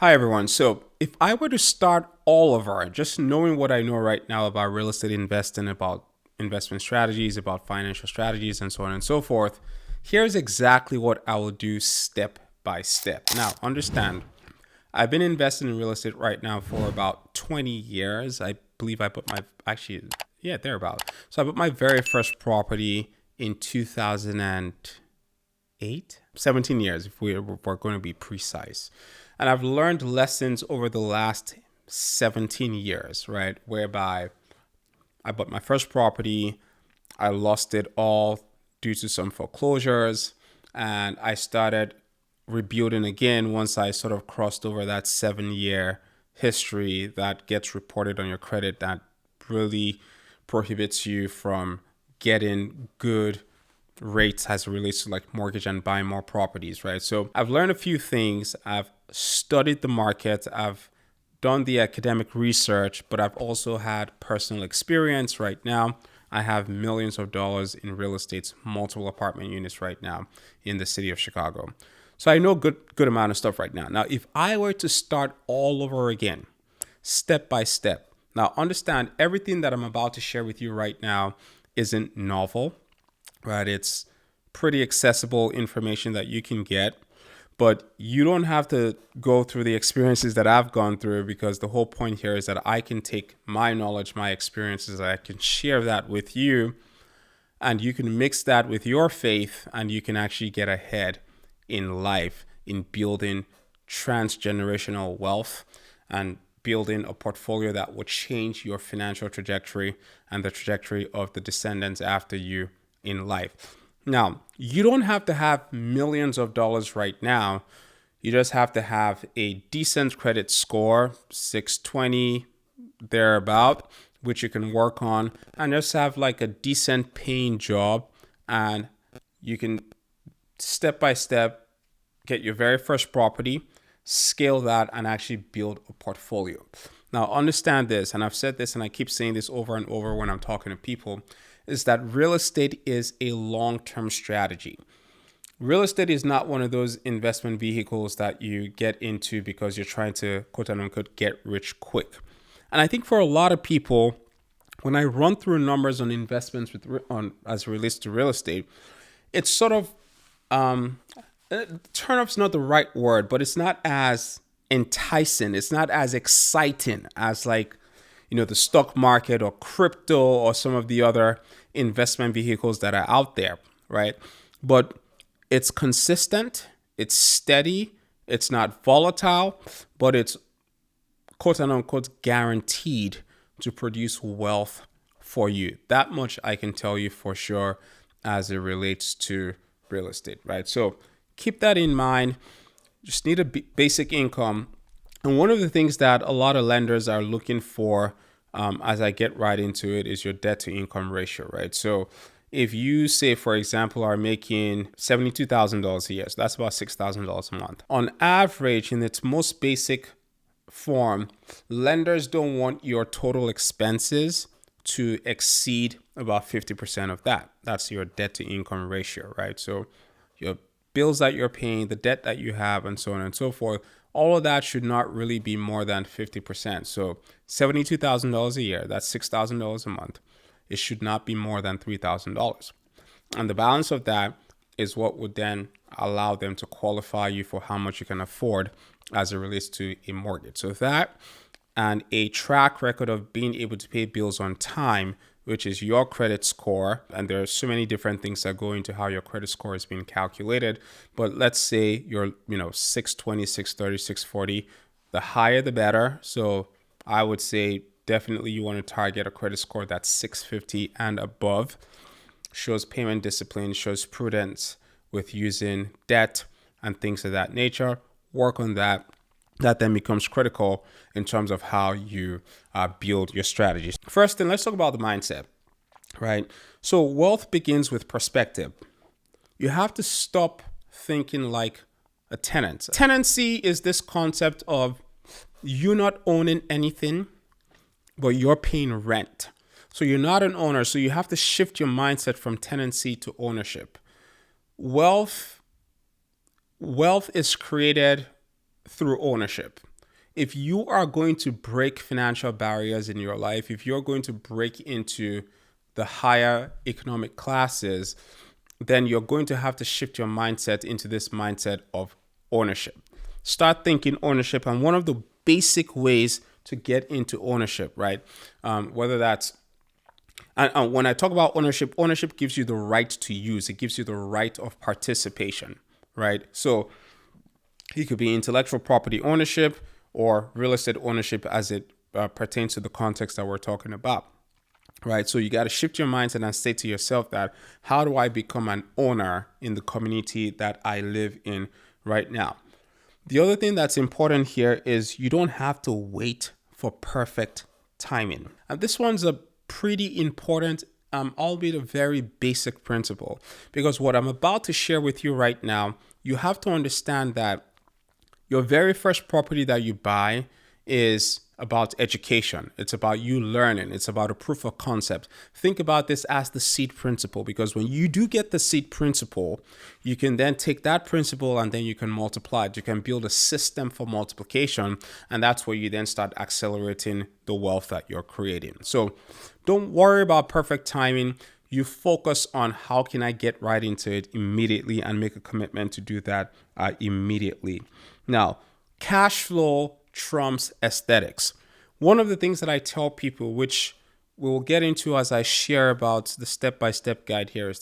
Hi everyone. So if I were to start all over, just knowing what I know right now about real estate investing, about investment strategies, about financial strategies, and so on and so forth, here's exactly what I will do step by step. Now, understand, I've been investing in real estate right now for about 20 years. I believe I put my, thereabout. So I bought my very first property in 2008, 17 years if we're going to be precise. And I've learned lessons over the last 17 years, right? Whereby I bought my first property, I lost it all due to some foreclosures, and I started rebuilding again once I sort of crossed over that 7 year history that gets reported on your credit that really prohibits you from getting good rates as it relates to like mortgage and buying more properties, right? So I've learned a few things. I've studied the market. I've done the academic research, but I've also had personal experience right now. I have millions of dollars in real estate, multiple apartment units right now in the city of Chicago. So I know good amount of stuff right now. Now, if I were to start all over again, step by step, now understand everything that I'm about to share with you right now isn't novel, right? It's pretty accessible information that you can get, but you don't have to go through the experiences that I've gone through, because the whole point here is that I can take my knowledge, my experiences, I can share that with you, and you can mix that with your faith, and you can actually get ahead in life in building transgenerational wealth and building a portfolio that will change your financial trajectory and the trajectory of the descendants after you in life. Now, you don't have to have millions of dollars right now. You just have to have a decent credit score, 620 thereabout, which you can work on, and just have like a decent paying job, and you can step by step get your very first property, scale that, and actually build a portfolio. Now, understand this, and I've said this and I keep saying this over and over when I'm talking to people, is that real estate is a long-term strategy. Real estate is not one of those investment vehicles that you get into because you're trying to, quote unquote, get rich quick. And I think for a lot of people, when I run through numbers on investments as it relates to real estate, it's sort of, turn off's not the right word, but it's not as enticing. It's not as exciting as like, the stock market or crypto or some of the other investment vehicles that are out there, right? But it's consistent, it's steady, it's not volatile, but it's quote unquote guaranteed to produce wealth for you. That much I can tell you for sure as it relates to real estate, right? So keep that in mind. Just need a basic income. And one of the things that a lot of lenders are looking for, as I get right into it, is your debt to income ratio, right? So if you say, for example, are making $72,000 a year, so that's about $6,000 a month. On average, in its most basic form, lenders don't want your total expenses to exceed about 50% of that. That's your debt to income ratio, right? So your bills that you're paying, the debt that you have, and so on and so forth, all of that should not really be more than 50%. So $72,000 a year, that's $6,000 a month. It should not be more than $3,000. And the balance of that is what would then allow them to qualify you for how much you can afford as it relates to a mortgage. So that and a track record of being able to pay bills on time, which is your credit score. And there are so many different things that go into how your credit score is being calculated. But let's say you're, 620, 630, 640, the higher the better. So I would say definitely you want to target a credit score that's 650 and above. Shows payment discipline, shows prudence with using debt and things of that nature. Work on that. That then becomes critical in terms of how you build your strategies. First, then let's talk about the mindset, right? So wealth begins with perspective. You have to stop thinking like a tenant. Tenancy is this concept of you not owning anything, but you're paying rent. So you're not an owner. So you have to shift your mindset from tenancy to ownership. Wealth is created through ownership. if you are going to break financial barriers in your life, if you're going to break into the higher economic classes, then you're going to have to shift your mindset into this mindset of ownership. Start thinking ownership. And one of the basic ways to get into ownership, right? Whether that's, and when I talk about ownership, ownership gives you the right to use. It gives you the right of participation, right? So it could be intellectual property ownership or real estate ownership as it pertains to the context that we're talking about. Right. So you got to shift your mindset and say to yourself that, how do I become an owner in the community that I live in right now? The other thing that's important here is you don't have to wait for perfect timing. And this one's a pretty important, albeit a very basic principle, because what I'm about to share with you right now, you have to understand that your very first property that you buy is about education. It's about you learning. It's about a proof of concept. Think about this as the seed principle, because when you do get the seed principle, you can then take that principle and then you can multiply it. You can build a system for multiplication, and that's where you then start accelerating the wealth that you're creating. So don't worry about perfect timing. You focus on how can I get right into it immediately and make a commitment to do that immediately. Now, cash flow trumps aesthetics. One of the things that I tell people, which we'll get into as I share about the step-by-step guide here,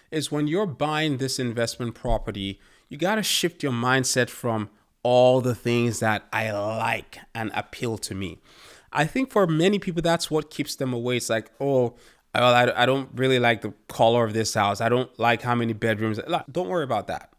is when you're buying this investment property, you got to shift your mindset from all the things that I like and appeal to me. I think for many people, that's what keeps them away. It's like, oh, I don't really like the color of this house. I don't like how many bedrooms. Don't worry about that.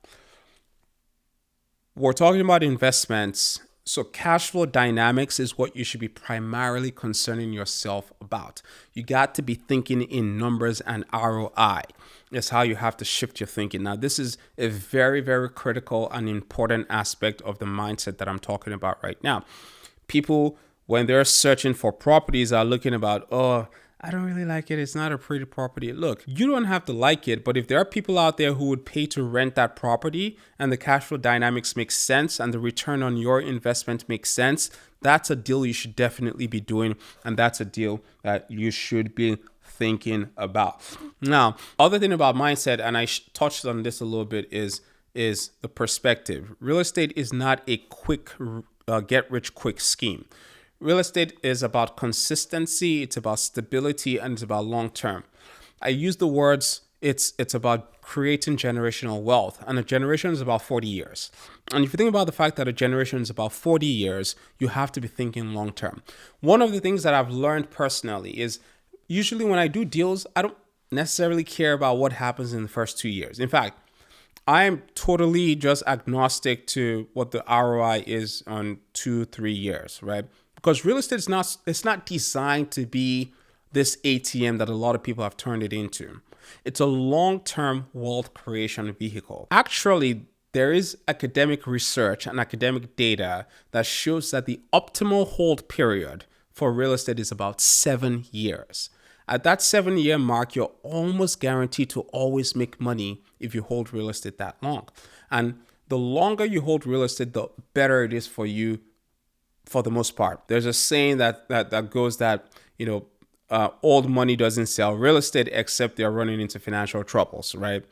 We're talking about investments. So cash flow dynamics is what you should be primarily concerning yourself about. You got to be thinking in numbers and ROI. That's how you have to shift your thinking. Now, this is a very, very critical and important aspect of the mindset that I'm talking about right now. People, when they're searching for properties, are looking about, oh, I don't really like it. It's not a pretty property. Look, you don't have to like it, but if there are people out there who would pay to rent that property and the cash flow dynamics make sense and the return on your investment makes sense, that's a deal you should definitely be doing. And that's a deal that you should be thinking about. Now, other thing about mindset, and I touched on this a little bit, is the perspective. Real estate is not a quick get rich quick scheme. Real estate is about consistency, it's about stability, and it's about long term. I use the words, it's about creating generational wealth, and a generation is about 40 years. And if you think about the fact that a generation is about 40 years, you have to be thinking long term. One of the things that I've learned personally is usually when I do deals, I don't necessarily care about what happens in the first 2 years. In fact, I am totally just agnostic to what the ROI is on 2-3 years, right? Because real estate it's not designed to be this ATM that a lot of people have turned it into. It's a long-term wealth creation vehicle. Actually, there is academic research and academic data that shows that the optimal hold period for real estate is about 7 years. At that 7-year mark, you're almost guaranteed to always make money if you hold real estate that long. And the longer you hold real estate, the better it is for you for the most part. There's a saying that goes that, old money doesn't sell real estate except they're running into financial troubles, right?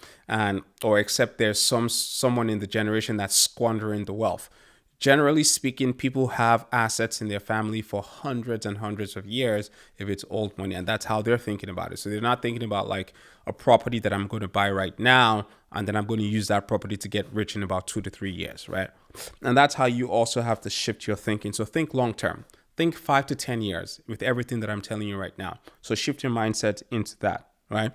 Or except there's someone in the generation that's squandering the wealth. Generally speaking, people have assets in their family for hundreds and hundreds of years if it's old money, and that's how they're thinking about it. So they're not thinking about like a property that I'm going to buy right now, and then I'm going to use that property to get rich in about 2 to 3 years, right? And that's how you also have to shift your thinking. So think long term. Think 5 to 10 years with everything that I'm telling you right now. So shift your mindset into that, right?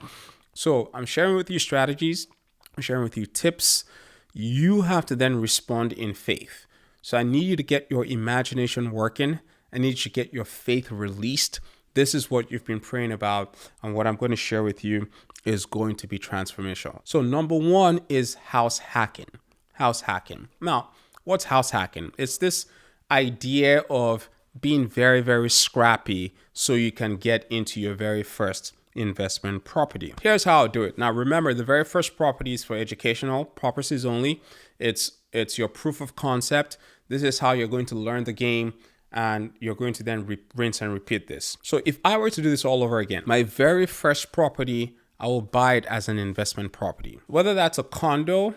So I'm sharing with you strategies. I'm sharing with you tips. You have to then respond in faith. So I need you to get your imagination working. I need you to get your faith released. This is what you've been praying about. And what I'm going to share with you is going to be transformational. So number one is house hacking. House hacking. Now, what's house hacking? It's this idea of being very, very scrappy so you can get into your very first investment property. Here's how I do it. Now, remember, the very first property is for educational purposes only. It's your proof of concept. This is how you're going to learn the game, and you're going to then rinse and repeat this. So if I were to do this all over again, my very first property, I will buy it as an investment property. Whether that's a condo,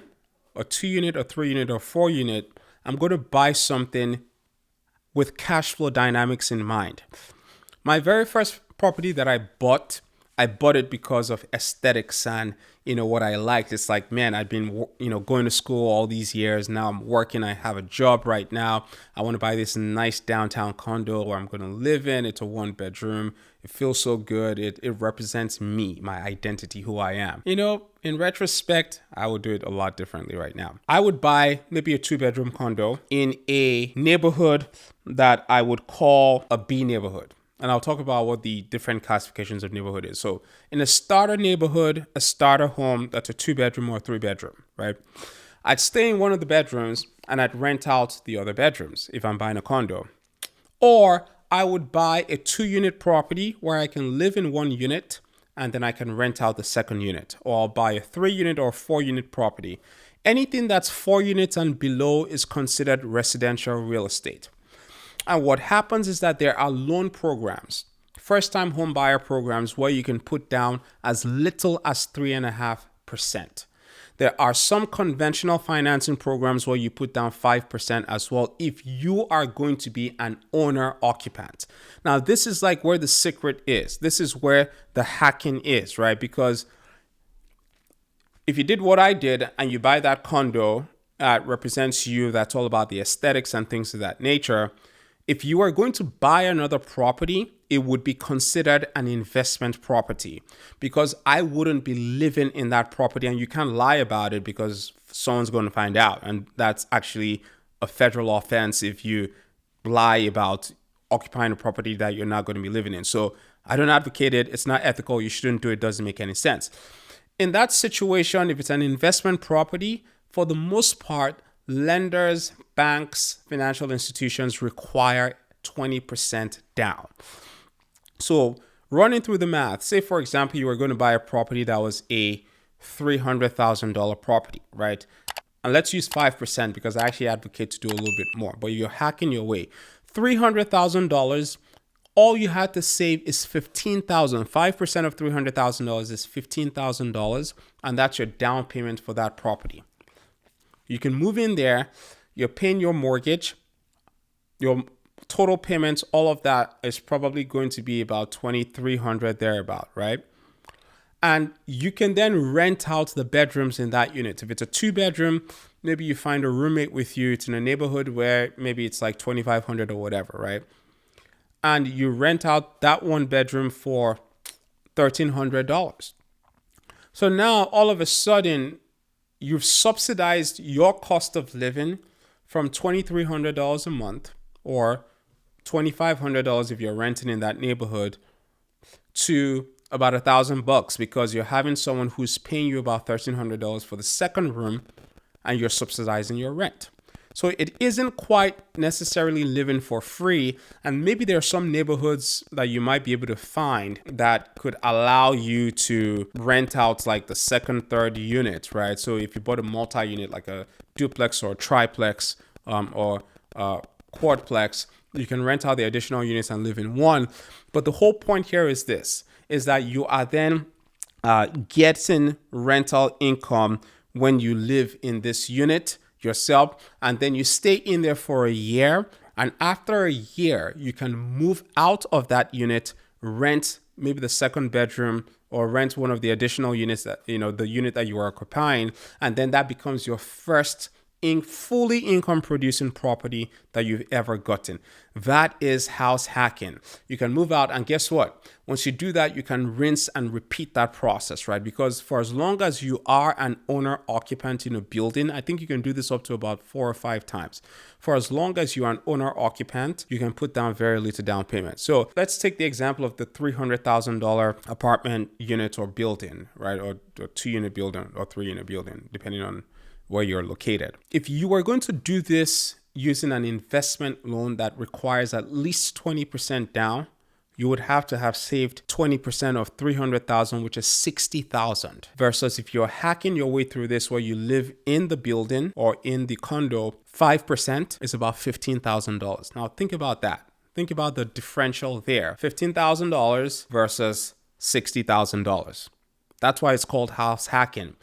a 2-unit, or 3-unit, or 4-unit, I'm going to buy something with cash flow dynamics in mind. My very first property that I bought it because of aesthetics and, what I liked. It's like, man, I've been, going to school all these years. Now I'm working. I have a job right now. I want to buy this nice downtown condo where I'm going to live in. It's a 1-bedroom. It feels so good. It represents me, my identity, who I am. In retrospect, I would do it a lot differently right now. I would buy maybe a 2-bedroom condo in a neighborhood that I would call a B neighborhood. And I'll talk about what the different classifications of neighborhood is. So in a starter neighborhood, a starter home, that's a 2-bedroom or a 3-bedroom, right? I'd stay in one of the bedrooms and I'd rent out the other bedrooms if I'm buying a condo. Or I would buy a 2-unit property where I can live in 1 unit and then I can rent out the 2nd unit. Or I'll buy a 3-unit or 4-unit property. Anything that's 4 units and below is considered residential real estate. And what happens is that there are loan programs, first-time home buyer programs, where you can put down as little as 3.5%. There are some conventional financing programs where you put down 5% as well if you are going to be an owner occupant. Now, this is like where the secret is. This is where the hacking is, right? Because if you did what I did and you buy that condo, represents you, that's all about the aesthetics and things of that nature. If you are going to buy another property, it would be considered an investment property because I wouldn't be living in that property, and you can't lie about it because someone's going to find out. And that's actually a federal offense if you lie about occupying a property that you're not going to be living in. So I don't advocate it. It's not ethical. You shouldn't do it. It doesn't make any sense. In that situation, if it's an investment property, for the most part, lenders, banks, financial institutions require 20% down. So running through the math, say, for example, you were going to buy a property that was a $300,000 property, right? And let's use 5% because I actually advocate to do a little bit more, but you're hacking your way. $300,000, all you had to save is $15,000. 5% of $300,000 is $15,000, and that's your down payment for that property. You can move in there, you're paying your mortgage, your total payments, all of that is probably going to be about $2,300 thereabout, right? And you can then rent out the bedrooms in that unit. If it's a 2-bedroom, maybe you find a roommate with you. It's in a neighborhood where maybe it's like $2,500 or whatever, right? And you rent out that 1 bedroom for $1,300. So now all of a sudden, you've subsidized your cost of living from $2,300 a month or $2,500 if you're renting in that neighborhood to about $1,000 because you're having someone who's paying you about $1,300 for the 2nd room and you're subsidizing your rent. So it isn't quite necessarily living for free. And maybe there are some neighborhoods that you might be able to find that could allow you to rent out like the 2nd, 3rd unit, right? So if you bought a multi-unit, like a duplex or a triplex or a quadplex, you can rent out the additional units and live in one. But the whole point here is this, is that you are then getting rental income when you live in this unit yourself, and then you stay in there for a year, and after a year you can move out of that unit, rent maybe the 2nd bedroom or rent one of the additional units that the unit that you are occupying, and then that becomes your first fully income producing property that you've ever gotten. That is house hacking. You can move out, and guess what? Once you do that, you can rinse and repeat that process, right? Because for as long as you are an owner occupant in a building, I think you can do this up to about 4 or 5 times. For as long as you are an owner occupant, you can put down very little down payment. So let's take the example of the $300,000 apartment unit or building, right? Or 2-unit building or 3-unit building, depending on where you're located. If you are going to do this using an investment loan that requires at least 20% down, you would have to have saved 20% of 300,000, which is 60,000. Versus if you're hacking your way through this where you live in the building or in the condo, 5% is about $15,000. Now think about that. Think about the differential there. $15,000 versus $60,000. That's why it's called house hacking.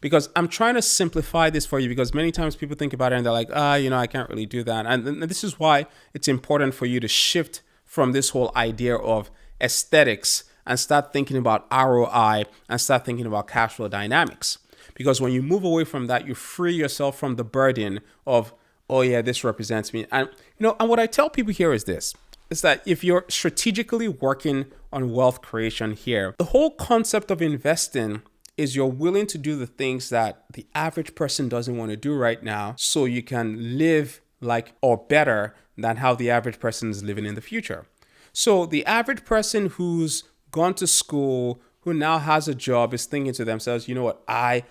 Because I'm trying to simplify this for you, because many times people think about it and they're like, I can't really do that. And this is why it's important for you to shift from this whole idea of aesthetics and start thinking about ROI and start thinking about cash flow dynamics. Because when you move away from that, you free yourself from the burden of, oh yeah, this represents me. And and what I tell people here is this, is that if you're strategically working on wealth creation here, the whole concept of investing is you're willing to do the things that the average person doesn't want to do right now, so you can live like or better than how the average person is living in the future. So the average person who's gone to school, who now has a job, is thinking to themselves, you know what, I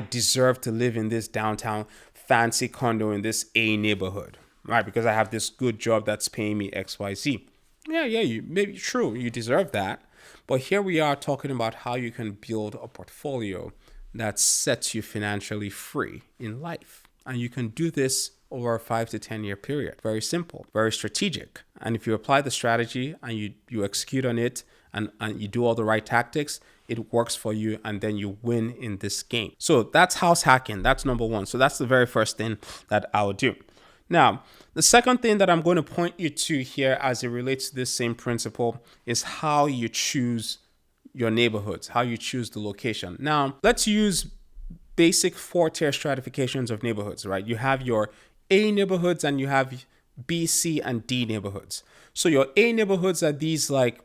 deserve to live in this downtown fancy condo in this A neighborhood, right? Because I have this good job that's paying me XYZ. Yeah, you maybe true, you deserve that. But here we are talking about how you can build a portfolio that sets you financially free in life. And you can do this over a 5 to 10 year period. Very simple, very strategic. And if you apply the strategy and you execute on it and you do all the right tactics, it works for you, and then you win in this game. So that's house hacking. That's number one. So that's the very first thing that I would do. Now, the second thing that I'm going to point you to here as it relates to this same principle is how you choose your neighborhoods, how you choose the location. Now, let's use basic 4-tier stratifications of neighborhoods, right? You have your A neighborhoods and you have B, C, and D neighborhoods. So your A neighborhoods are these like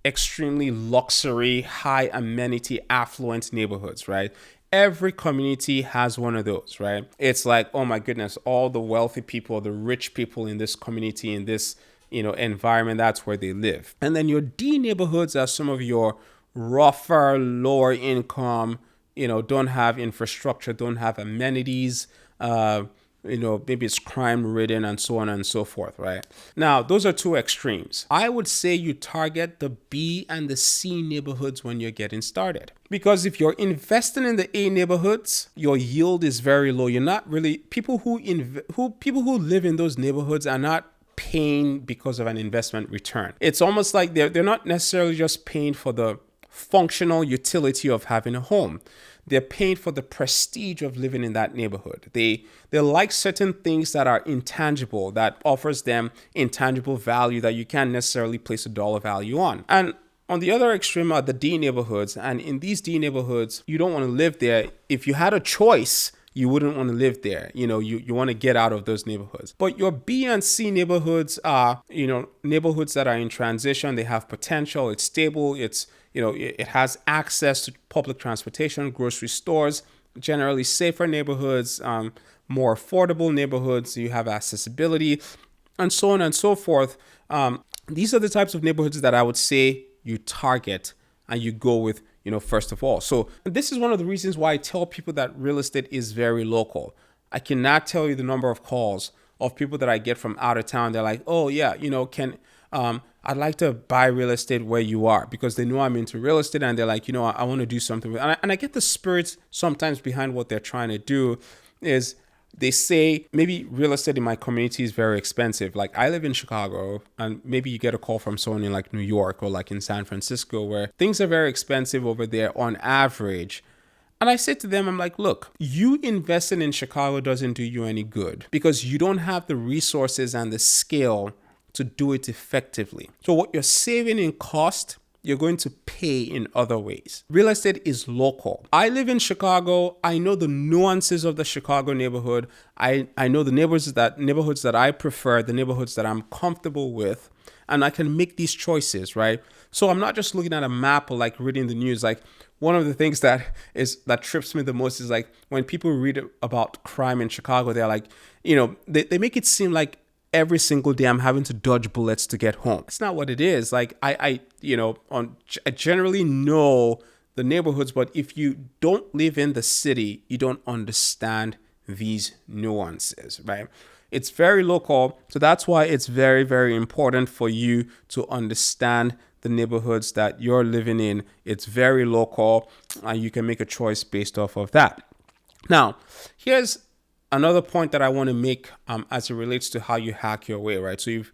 extremely luxury, high amenity, affluent neighborhoods, right? Every community has one of those, right? It's like, oh my goodness, all the wealthy people, the rich people in this community, in this, environment, that's where they live. And then your D neighborhoods are some of your rougher, lower income, don't have infrastructure, don't have amenities, maybe it's crime ridden and so on and so forth, right? Now, those are two extremes. I would say you target the B and the C neighborhoods when you're getting started. Because if you're investing in the A neighborhoods, your yield is very low. You're not really, people who live in those neighborhoods are not paying because of an investment return. It's almost like they're not necessarily just paying for the functional utility of having a home. They're paying for the prestige of living in that neighborhood. They like certain things that are intangible, that offers them intangible value that you can't necessarily place a dollar value on. And on the other extreme are the D neighborhoods. And in these D neighborhoods, you don't want to live there. If you had a choice, you wouldn't want to live there. You want to get out of those neighborhoods. But your B and C neighborhoods are, neighborhoods that are in transition. They have potential. It's stable. It has access to public transportation, grocery stores, generally safer neighborhoods, more affordable neighborhoods. You have accessibility, and so on and so forth. These are the types of neighborhoods that I would say you target and you go with, first of all. So this is one of the reasons why I tell people that real estate is very local. I cannot tell you the number of calls of people that I get from out of town. They're like, oh yeah, I'd like to buy real estate where you are, because they know I'm into real estate and they're like, I want to do something with it. And I get the spirit sometimes behind what they're trying to do is they say maybe real estate in my community is very expensive. Like I live in Chicago, and maybe you get a call from someone in like New York or like in San Francisco where things are very expensive over there on average. And I say to them, I'm like, look, you investing in Chicago doesn't do you any good because you don't have the resources and the scale to do it effectively. So what you're saving in cost, you're going to pay in other ways. Real estate is local. I live in Chicago. I know the nuances of the Chicago neighborhood. I know the neighborhoods that I prefer, the neighborhoods that I'm comfortable with, and I can make these choices, right? So I'm not just looking at a map or like reading the news. Like one of the things that trips me the most is like when people read about crime in Chicago, they're like, they make it seem like every single day I'm having to dodge bullets to get home. It's not what it is. Like I generally know the neighborhoods, but if you don't live in the city, you don't understand these nuances, right? It's very local. So that's why it's very, very important for you to understand the neighborhoods that you're living in. It's very local, and you can make a choice based off of that. Now, here's another point that I want to make as it relates to how you hack your way, right? So you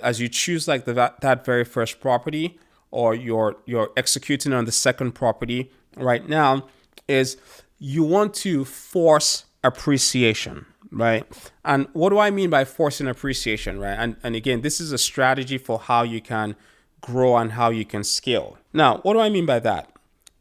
as you choose like that very first property, or you're executing on the second property right now, is you want to force appreciation, right? And what do I mean by forcing appreciation, right? And again, this is a strategy for how you can grow and how you can scale. Now, what do I mean by that?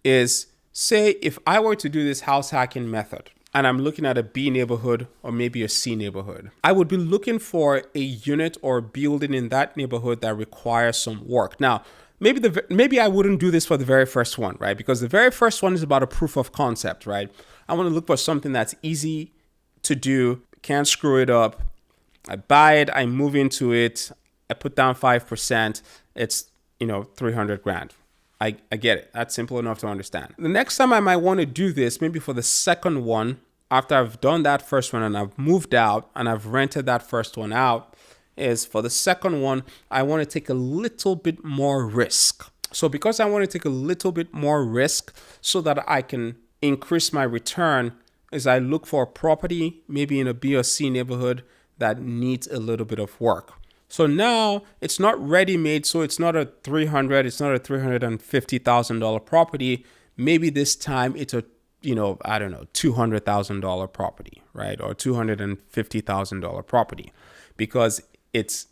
Is, say if I were to do this house hacking method and I'm looking at a B neighborhood or maybe a C neighborhood, I would be looking for a unit or building in that neighborhood that requires some work. Now, maybe I wouldn't do this for the very first one, right? Because the very first one is about a proof of concept, right? I want to look for something that's easy to do, can't screw it up. I buy it, I move into it, I put down 5%, it's 300 grand. I get it. That's simple enough to understand. The next time I might want to do this, maybe for the second one, after I've done that first one and I've moved out and I've rented that first one out, is for the second one, I want to take a little bit more risk. So because I want to take a little bit more risk so that I can increase my return, is I look for a property, maybe in a B or C neighborhood, that needs a little bit of work. So now it's not ready-made, so it's not a $350,000 property. Maybe this time it's a $200,000 property, right? Or $250,000 property, because it's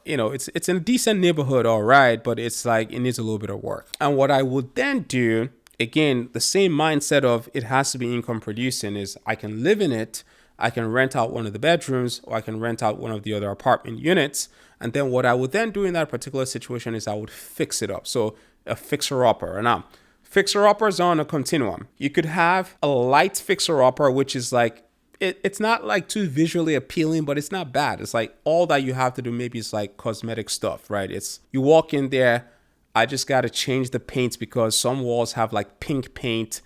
in a decent neighborhood, all right, but it's like it needs a little bit of work. And what I would then do, again, the same mindset of it has to be income producing, is I can live in it, I can rent out one of the bedrooms, or I can rent out one of the other apartment units. And then what I would then do in that particular situation is I would fix it up. So a fixer-upper. Now, fixer-uppers are on a continuum. You could have a light fixer-upper, which is like, it's not like too visually appealing, but it's not bad. It's like all that you have to do maybe is like cosmetic stuff, right? It's you walk in there, I just got to change the paints because some walls have like pink paint.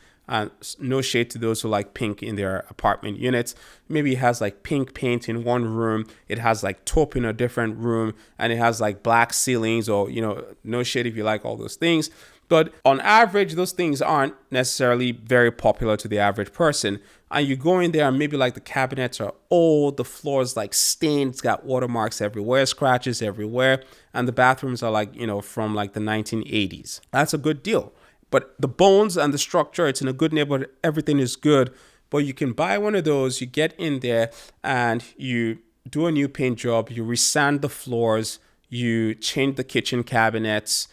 No shade to those who like pink in their apartment units. Maybe it has like pink paint in one room, it has like taupe in a different room, and it has like black ceilings, or no shade if you like all those things. But on average, those things aren't necessarily very popular to the average person. And you go in there and maybe like the cabinets are old, the floor's like stained, it's got watermarks everywhere, scratches everywhere, and the bathrooms are like, from like the 1980s. That's a good deal. But the bones and the structure, it's in a good neighborhood, everything is good. But you can buy one of those, you get in there and you do a new paint job, you resand the floors, you change the kitchen cabinets,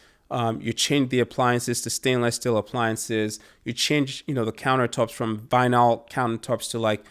you change the appliances to stainless steel appliances, you change, the countertops from vinyl countertops to like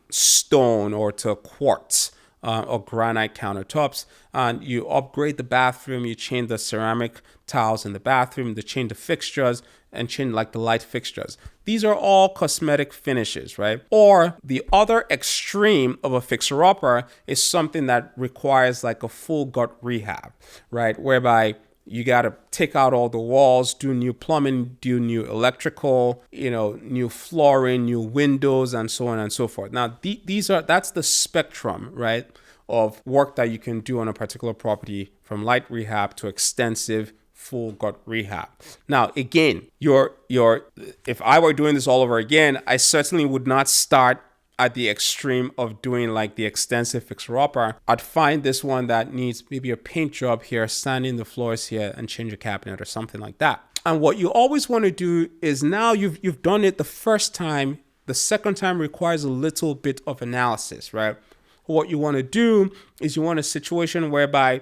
stone or to quartz. Or granite countertops, and you upgrade the bathroom, you change the ceramic tiles in the bathroom, you change the fixtures, and change like the light fixtures. These are all cosmetic finishes, right? Or the other extreme of a fixer-upper is something that requires like a full gut rehab, right? Whereby you got to take out all the walls, do new plumbing, do new electrical, new flooring, new windows, and so on and so forth. Now, that's the spectrum, right, of work that you can do on a particular property, from light rehab to extensive full gut rehab. Now, again, if I were doing this all over again, I certainly would not start at the extreme of doing like the extensive fixer-upper. I'd find this one that needs maybe a paint job here, sanding the floors here, and change a cabinet or something like that. And what you always want to do is, now you've done it the first time, the second time requires a little bit of analysis, right? What you want to do is you want a situation whereby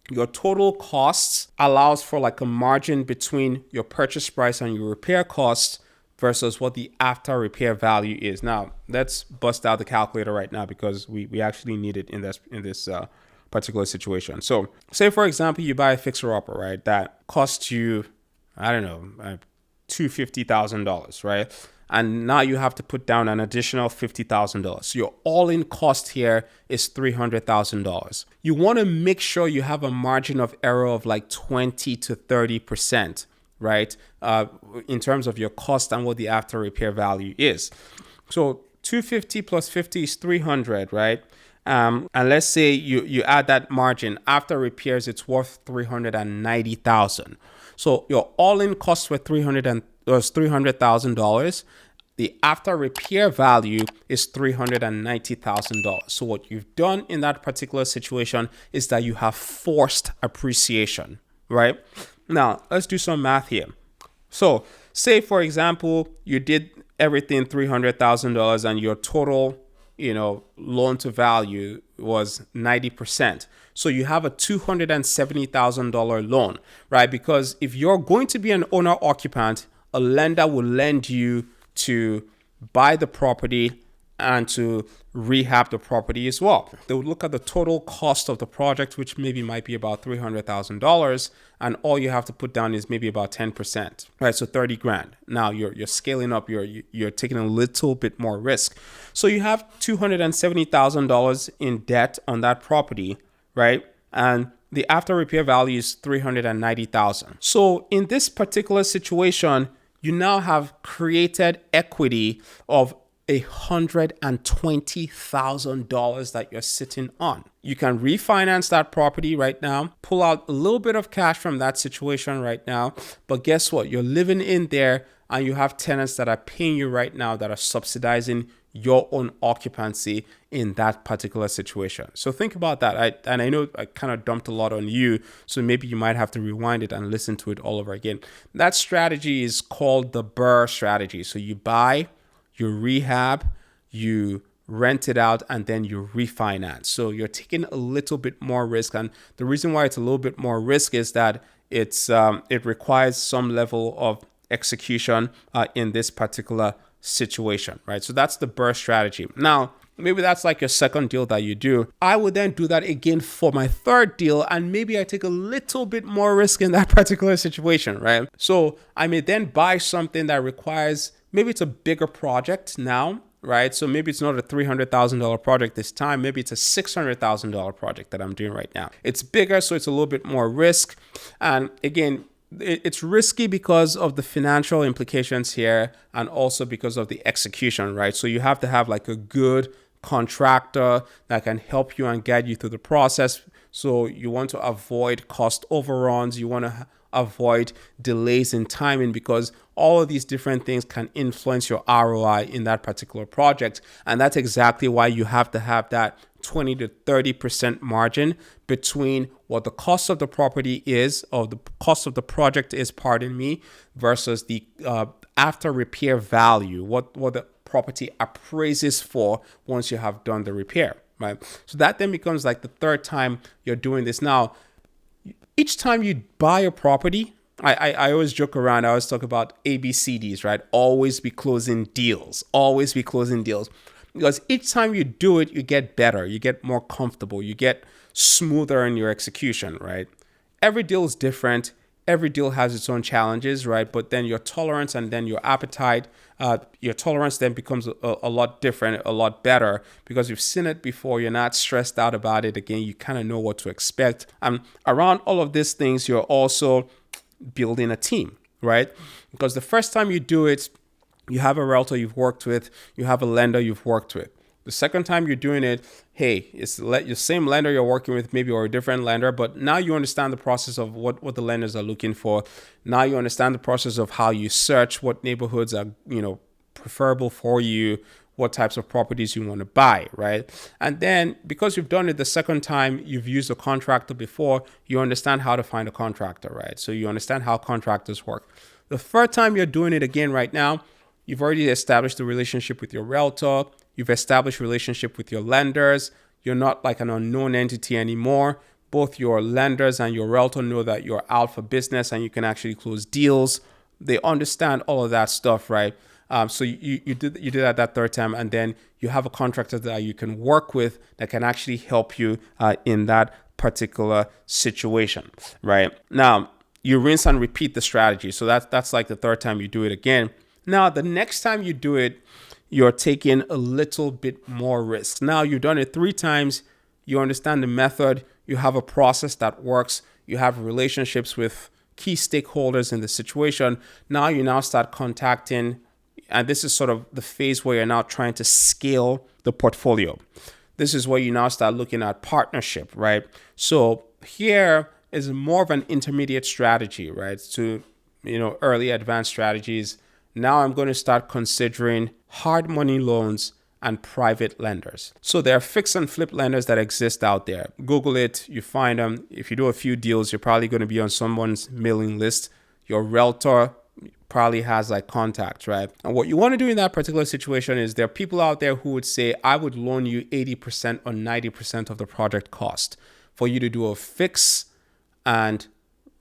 your total costs allows for like a margin between your purchase price and your repair costs versus what the after repair value is. Now, let's bust out the calculator right now because we actually need it in this particular situation. So say, for example, you buy a fixer-upper, right, that costs you, $250,000, right? And now you have to put down an additional $50,000. So your all-in cost here is $300,000. You want to make sure you have a margin of error of like 20 to 30%. Right? In terms of your cost and what the after repair value is. So 250 plus 50 is 300, right? And let's say you add that margin after repairs, it's worth 390,000. So your all-in costs were $300,000. The after repair value is $390,000. So what you've done in that particular situation is that you have forced appreciation, right? Now let's do some math here. So say, for example, you did everything $300,000 and your total, loan to value was 90%. So you have a $270,000 loan, right? Because if you're going to be an owner occupant, a lender will lend you to buy the property and to rehab the property as well. They would look at the total cost of the project, which maybe might be about $300,000, and all you have to put down is maybe about 10%, right? So 30 grand. Now you're scaling up, you're taking a little bit more risk. So you have $270,000 in debt on that property, right? And the after repair value is $390,000. So in this particular situation, you now have created equity of $120,000 that you're sitting on. You can refinance that property right now, pull out a little bit of cash from that situation right now. But guess what? You're living in there and you have tenants that are paying you right now that are subsidizing your own occupancy in that particular situation. So think about that. I know I kind of dumped a lot on you, so maybe you might have to rewind it and listen to it all over again. That strategy is called the BRRRR strategy. So you buy, you rehab, you rent it out, and then you refinance. So you're taking a little bit more risk. And the reason why it's a little bit more risk is that it requires some level of execution in this particular situation, right? So that's the BRRRR strategy. Now, maybe that's like your second deal that you do. I would then do that again for my third deal, and maybe I take a little bit more risk in that particular situation, right? So I may then buy something that requires, maybe it's a bigger project now, right? So maybe it's not a $300,000 project this time. Maybe it's a $600,000 project that I'm doing right now. It's bigger, so it's a little bit more risk. And again, it's risky because of the financial implications here and also because of the execution, right? So you have to have like a good contractor that can help you and guide you through the process. So you want to avoid cost overruns. You want to avoid delays in timing, because all of these different things can influence your ROI in that particular project. And that's exactly why you have to have that 20 to 30% margin between what the cost of the property is, or the cost of the project is, versus the after repair value, what the property appraises for once you have done the repair, right? So that then becomes like the third time you're doing this. Now, each time you buy a property, I always joke around. I always talk about ABCDs, right? Always be closing deals. Always be closing deals. Because each time you do it, you get better. You get more comfortable. You get smoother in your execution, right? Every deal is different. Every deal has its own challenges, right? But then your tolerance and then your appetite, your tolerance then becomes a lot different, a lot better, because you've seen it before. You're not stressed out about it. Again, you kind of know what to expect. And around all of these things, you're also building a team, right? Because the first time you do it, you have a realtor you've worked with, you have a lender you've worked with. The second time you're doing it, hey, it's your same lender you're working with, maybe, or a different lender, but now you understand the process of what the lenders are looking for. Now you understand the process of how you search, what neighborhoods are, preferable for you, what types of properties you want to buy, right? And then because you've done it the second time, you've used a contractor before, you understand how to find a contractor, right? So you understand how contractors work. The third time you're doing it again right now, you've already established a relationship with your realtor. You've established a relationship with your lenders. You're not like an unknown entity anymore. Both your lenders and your realtor know that you're out for business and you can actually close deals. They understand all of that stuff, right? So you did that third time, and then you have a contractor that you can work with that can actually help you in that particular situation, right? Now, you rinse and repeat the strategy. So that's like the third time you do it again. Now, the next time you do it, you're taking a little bit more risks. Now, you've done it 3 times. You understand the method. You have a process that works. You have relationships with key stakeholders in the situation. Now you start contacting, and this is sort of the phase where you're now trying to scale the portfolio. This is where you now start looking at partnership, right? So here is more of an intermediate strategy, right? To, early advanced strategies. Now I'm going to start considering hard money loans and private lenders. So there are fix and flip lenders that exist out there. Google it, you find them. If you do a few deals, you're probably going to be on someone's mailing list. Your realtor probably has like contacts, right? And what you want to do in that particular situation is there are people out there who would say, I would loan you 80% or 90% of the project cost for you to do a fix and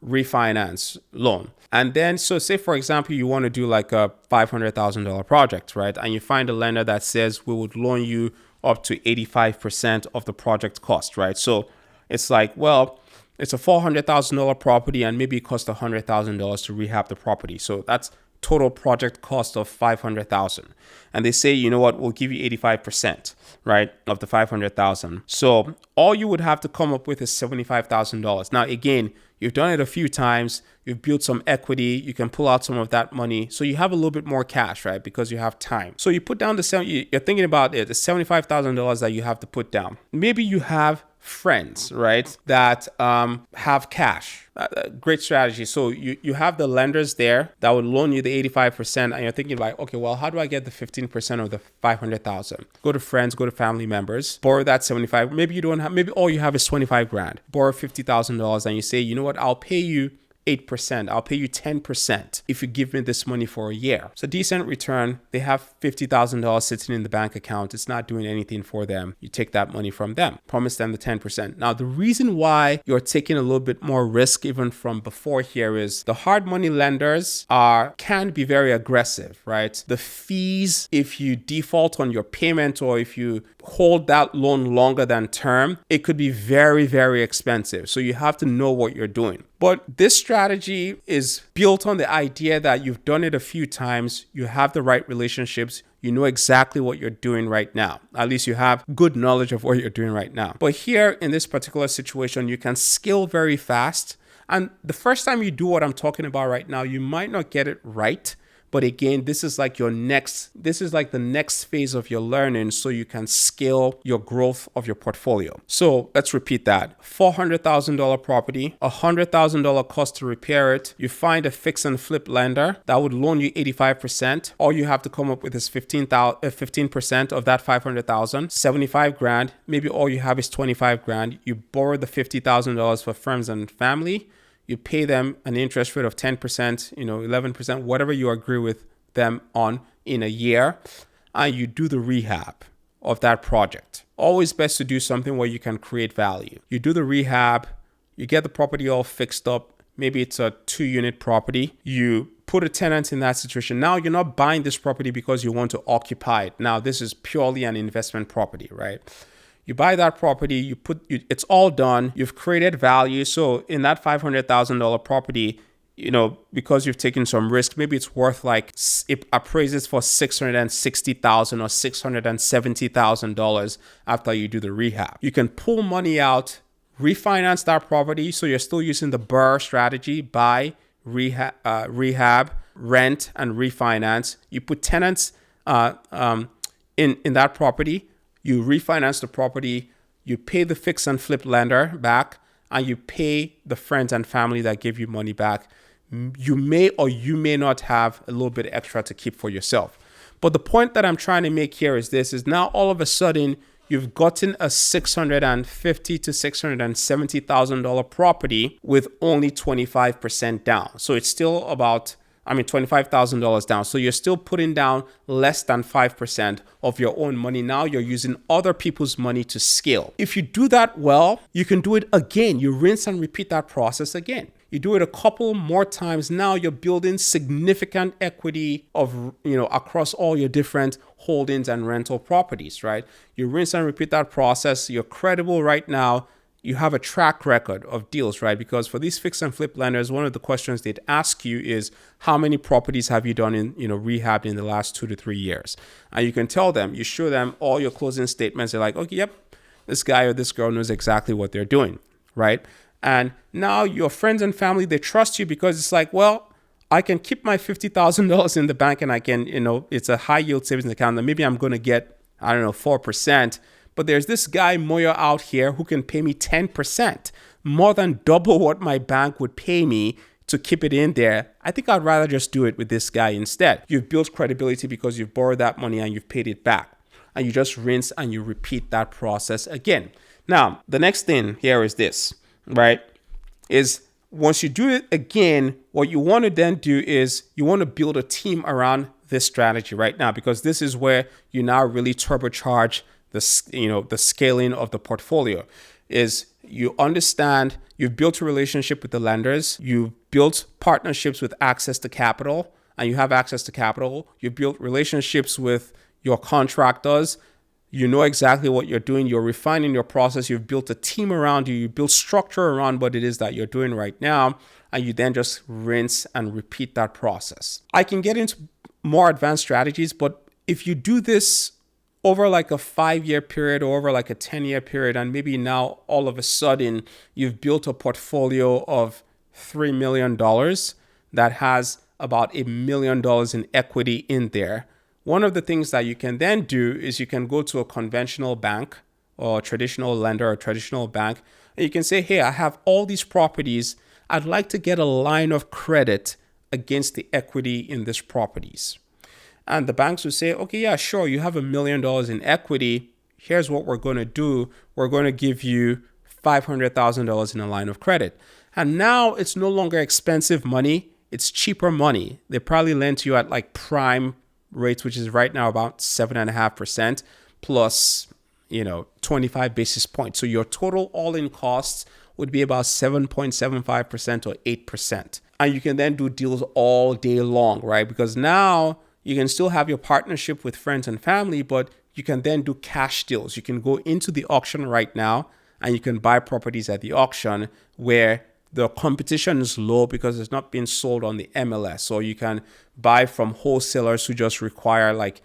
refinance loan. And then, so say for example, you want to do like a $500,000 project, right? And you find a lender that says we would loan you up to 85% of the project cost, right? So it's like, well, it's a $400,000 property and maybe it costs $100,000 to rehab the property. So that's total project cost of $500,000. And they say, you know what, we'll give you 85%, right, of the $500,000. So all you would have to come up with is $75,000. Now, again, you've done it a few times. You've built some equity. You can pull out some of that money. So you have a little bit more cash, right? Because you have time. So you put down you're thinking about it, the $75,000 that you have to put down. Maybe you have friends, right, that have cash. Great strategy. So you have the lenders there that would loan you the 85%, and you're thinking like, okay, well, how do I get the 15% of the 500,000? Go to friends, go to family members, borrow that 75. Maybe you don't have, maybe all you have is 25 grand. Borrow $50,000 and you say, you know what, I'll pay you 8%. I'll pay you 10% if you give me this money for a year. It's a decent return. They have $50,000 sitting in the bank account. It's not doing anything for them. You take that money from them. Promise them the 10%. Now, the reason why you're taking a little bit more risk even from before here is the hard money lenders can be very aggressive, right? The fees, if you default on your payment or if you hold that loan longer than term, it could be very, very expensive. So you have to know what you're doing. But this strategy is built on the idea that you've done it a few times, you have the right relationships, you know exactly what you're doing right now. At least you have good knowledge of what you're doing right now. But here in this particular situation, you can scale very fast. And the first time you do what I'm talking about right now, you might not get it right. But again, this is like the next phase of your learning so you can scale your growth of your portfolio. So let's repeat that. $400,000 property, $100,000 cost to repair it. You find a fix and flip lender that would loan you 85%. All you have to come up with is 15% of that 500,000, 75 grand. Maybe all you have is 25 grand. You borrow the $50,000 for friends and family. You pay them an interest rate of 10%, 11%, whatever you agree with them on in a year, and you do the rehab of that project. Always best to do something where you can create value. You do the rehab, you get the property all fixed up. Maybe it's a 2-unit property. You put a tenant in that situation. Now you're not buying this property because you want to occupy it. Now this is purely an investment property, right? You buy that property, it's all done. You've created value. So in that $500,000 property, because you've taken some risk, maybe it's worth it appraises for $660,000 or $670,000 after you do the rehab. You can pull money out, refinance that property. So you're still using the BRRRR strategy: buy, rehab, rent, and refinance. You put tenants in that property. You refinance the property, you pay the fix and flip lender back, and you pay the friends and family that give you money back. You may or you may not have a little bit extra to keep for yourself. But the point that I'm trying to make here is now all of a sudden you've gotten a $650,000 to $670,000 property with only 25% down. So it's still about $25,000 down. So you're still putting down less than 5% of your own money. Now you're using other people's money to scale. If you do that well, you can do it again. You rinse and repeat that process again. You do it a couple more times. Now you're building significant equity across all your different holdings and rental properties, right? You rinse and repeat that process. You're credible right now. You have a track record of deals, right? Because for these fix and flip lenders, one of the questions they'd ask you is, how many properties have you done in, rehabbed in the last 2 to 3 years? And you can tell them, you show them all your closing statements. They're like, okay, yep, this guy or this girl knows exactly what they're doing, right? And now your friends and family, they trust you because it's like, well, I can keep my $50,000 in the bank and I can, it's a high yield savings account and maybe I'm going to get, 4%. but there's this guy Moyo out here who can pay me 10%, more than double what my bank would pay me to keep it in there. I think I'd rather just do it with this guy instead. You've built credibility because you've borrowed that money and you've paid it back. And you just rinse and you repeat that process again. Now, the next thing here is this, right? Is once you do it again, what you want to then do is you want to build a team around this strategy right now, because this is where you now really turbocharge the scaling of the portfolio. Is you understand you've built a relationship with the lenders, you've built partnerships with access to capital, and you have access to capital. You've built relationships with your contractors. You know exactly what you're doing. You're refining your process. You've built a team around you. You build structure around what it is that you're doing right now. And you then just rinse and repeat that process. I can get into more advanced strategies, but if you do this over like a 5-year period or over like a 10-year period, and maybe now all of a sudden you've built a portfolio of $3 million that has about $1 million in equity in there. One of the things that you can then do is you can go to a conventional bank or a traditional lender or traditional bank, and you can say, hey, I have all these properties. I'd like to get a line of credit against the equity in these properties. And the banks will say, okay, yeah, sure. You have $1 million in equity. Here's what we're going to do. We're going to give you $500,000 in a line of credit. And now it's no longer expensive money. It's cheaper money. They probably lend to you at like prime rates, which is right now about 7.5% plus, 25 basis points. So your total all-in costs would be about 7.75% or 8%. And you can then do deals all day long, right? Because now you can still have your partnership with friends and family, but you can then do cash deals. You can go into the auction right now and you can buy properties at the auction where the competition is low because it's not being sold on the MLS. So you can buy from wholesalers who just require like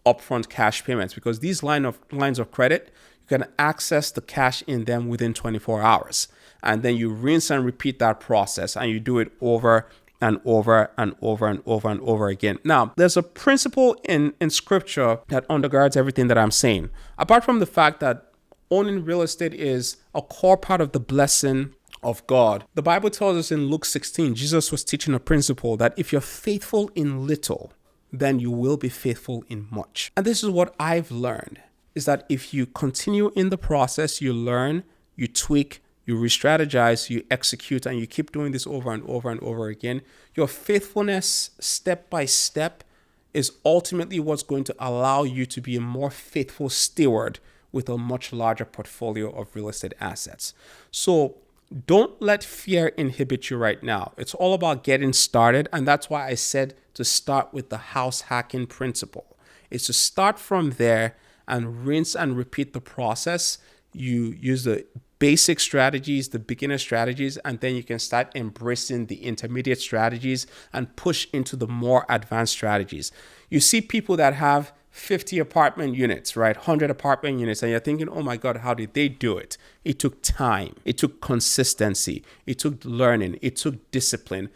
upfront cash payments, because these lines of credit, you can access the cash in them within 24 hours. And then you rinse and repeat that process, and you do it over and over and over and over and over again. Now, there's a principle in scripture that undergirds everything that I'm saying. Apart from the fact that owning real estate is a core part of the blessing of God, the Bible tells us in Luke 16, Jesus was teaching a principle that if you're faithful in little, then you will be faithful in much. And this is what I've learned, is that if you continue in the process, you learn, you tweak, you re-strategize, you execute, and you keep doing this over and over and over again, your faithfulness step by step is ultimately what's going to allow you to be a more faithful steward with a much larger portfolio of real estate assets. So don't let fear inhibit you right now. It's all about getting started. And that's why I said to start with the house hacking principle. It's to start from there and rinse and repeat the process. You use the basic strategies, the beginner strategies, and then you can start embracing the intermediate strategies and push into the more advanced strategies. You see people that have 50 apartment units, right? 100 apartment units. And you're thinking, oh my God, how did they do it? It took time. It took consistency. It took learning. It took discipline.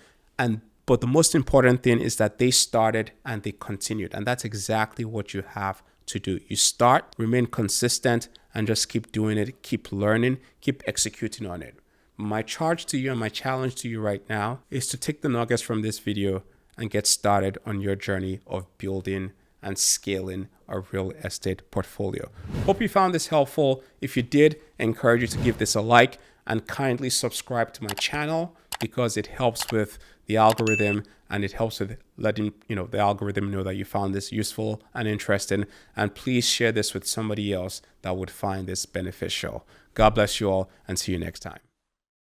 But the most important thing is that they started and they continued. And that's exactly what you have to do. You start, remain consistent, and just keep doing it. Keep learning, keep executing on it. My charge to you and my challenge to you right now is to take the nuggets from this video and get started on your journey of building and scaling a real estate portfolio. Hope you found this helpful. If you did, I encourage you to give this a like and kindly subscribe to my channel, because it helps with the algorithm and it helps with letting the algorithm know that you found this useful and interesting. And please share this with somebody else that would find this beneficial. God bless you all, and see you next time.